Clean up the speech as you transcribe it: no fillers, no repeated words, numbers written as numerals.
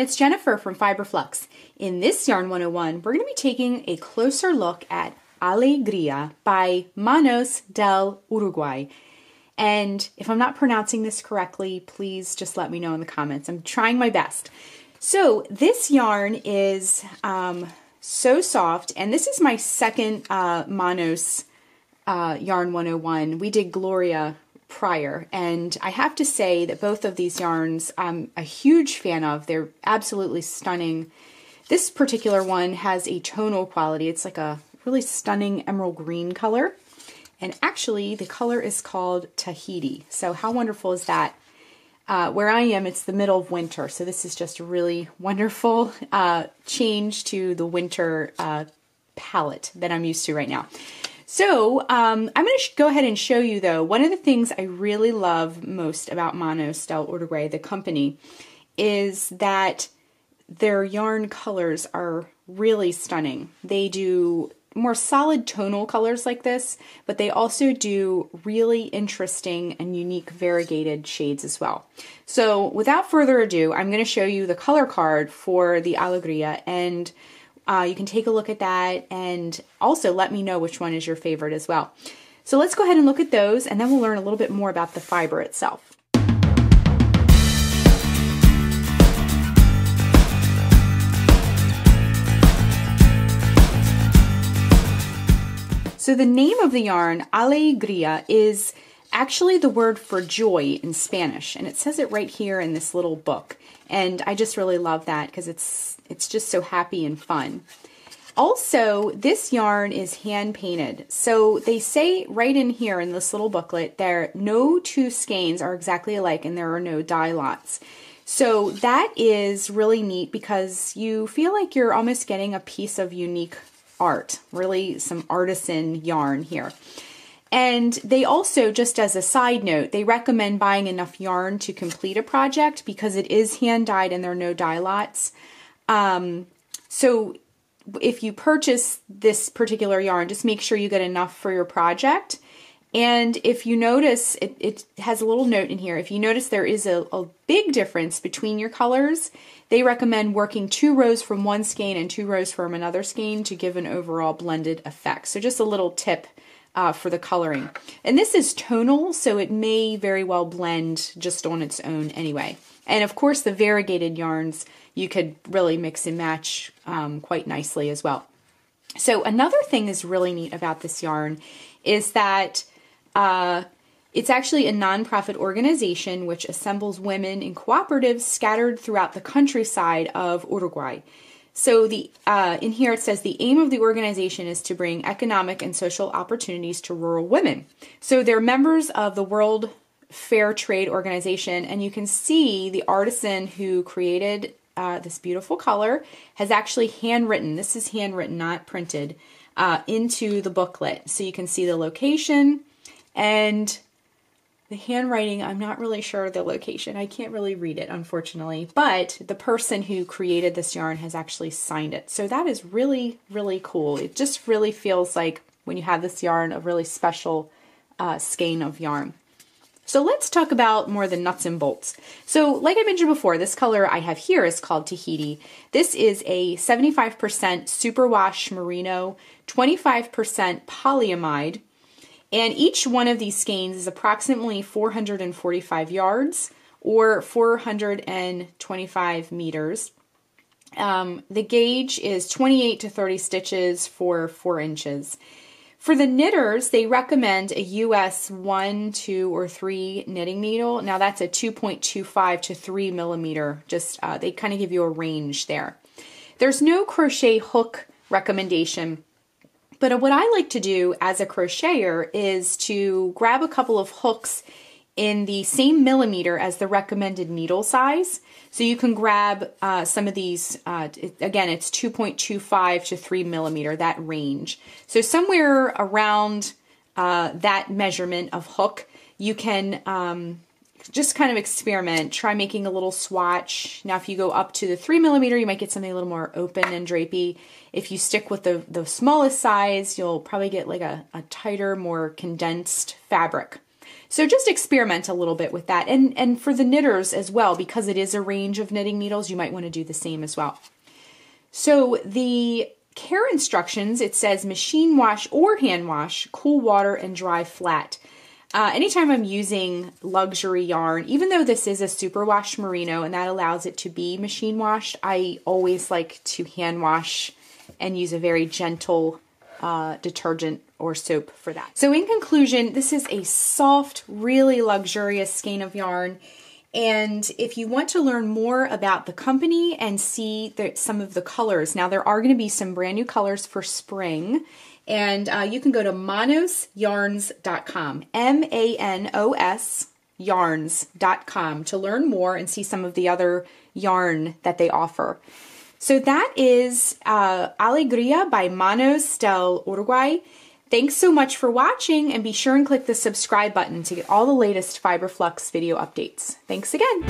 everyone, it's Jennifer from Fiberflux. In this Yarn 101, we're going to be taking a closer look at Alegria by Manos Del Uruguay. And if I'm not pronouncing this correctly, please just let me know in the comments. I'm trying my best. So this yarn is so soft, and this is my second Manos Yarn 101. We did Gloria prior, and I have to say that both of these yarns I'm a huge fan of. They're absolutely stunning. This particular one has a tonal quality. It's like a really stunning emerald green color, and actually the color is called Tahiti. So how wonderful is that? Where I am, it's the middle of winter, so this is just a really wonderful change to the winter palette that I'm used to right now. So I'm going to go ahead and show you, though, one of the things I really love most about Manos Del Uruguay, the company, is that their yarn colors are really stunning. They do more solid tonal colors like this, but they also do really interesting and unique variegated shades as well. So without further ado, I'm going to show you the color card for the Alegria, and you can take a look at that and also let me know which one is your favorite as well. So let's go ahead and look at those, and then we'll learn a little bit more about the fiber itself. So the name of the yarn, Alegria, is actually the word for joy in Spanish, and it says it right here in this little book. And I just really love that because it's just so happy and fun. Also, this yarn is hand painted. So they say right in here in this little booklet there, no two skeins are exactly alike and there are no dye lots. So that is really neat because you feel like you're almost getting a piece of unique art, really some artisan yarn here. And they also, just as a side note, they recommend buying enough yarn to complete a project because it is hand dyed and there are no dye lots. So if you purchase this particular yarn, just make sure you get enough for your project. And if you notice, it has a little note in here. If you notice there is a big difference between your colors, they recommend working 2 rows from one skein and 2 rows from another skein to give an overall blended effect. So just a little tip for the coloring. And this is tonal, so it may very well blend just on its own anyway. And of course the variegated yarns you could really mix and match quite nicely as well. So another thing that's really neat about this yarn is that it's actually a nonprofit organization which assembles women in cooperatives scattered throughout the countryside of Uruguay. So in here it says the aim of the organization is to bring economic and social opportunities to rural women. So they're members of the World Fair Trade Organization, and you can see the artisan who created this beautiful color has actually handwritten, this is handwritten, not printed, into the booklet. So you can see the location and the handwriting. I'm not really sure of the location. I can't really read it, unfortunately, but the person who created this yarn has actually signed it. So that is really, really cool. It just really feels like when you have this yarn, a really special skein of yarn. So let's talk about more the nuts and bolts. So like I mentioned before, this color I have here is called Tahiti. This is a 75% superwash merino, 25% polyamide, and each one of these skeins is approximately 445 yards or 425 meters. The gauge is 28 to 30 stitches for 4 inches. For the knitters, they recommend a US 1, 2, or 3 knitting needle. Now that's a 2.25 to 3 millimeter. Just they kind of give you a range there. There's no crochet hook recommendation, but what I like to do as a crocheter is to grab a couple of hooks in the same millimeter as the recommended needle size. So you can grab some of these, again, it's 2.25 to 3 millimeter, that range. So somewhere around that measurement of hook, you can just kind of experiment, try making a little swatch. Now, if you go up to the 3 millimeter, you might get something a little more open and drapey. If you stick with the smallest size, you'll probably get like a tighter, more condensed fabric. So just experiment a little bit with that. And for the knitters as well, because it is a range of knitting needles, you might want to do the same as well. So the care instructions, it says machine wash or hand wash, cool water, and dry flat. Anytime I'm using luxury yarn, even though this is a superwash merino and that allows it to be machine washed, I always like to hand wash and use a very gentle detergent or soap for that. So in conclusion, this is a soft, really luxurious skein of yarn. And if you want to learn more about the company and see some of the colors, now there are going to be some brand new colors for spring. And you can go to manosyarns.com, M-A-N-O-S yarns.com to learn more and see some of the other yarn that they offer. So that is Alegria by Manos del Uruguay. Thanks so much for watching, and be sure and click the subscribe button to get all the latest Fiber Flux video updates. Thanks again.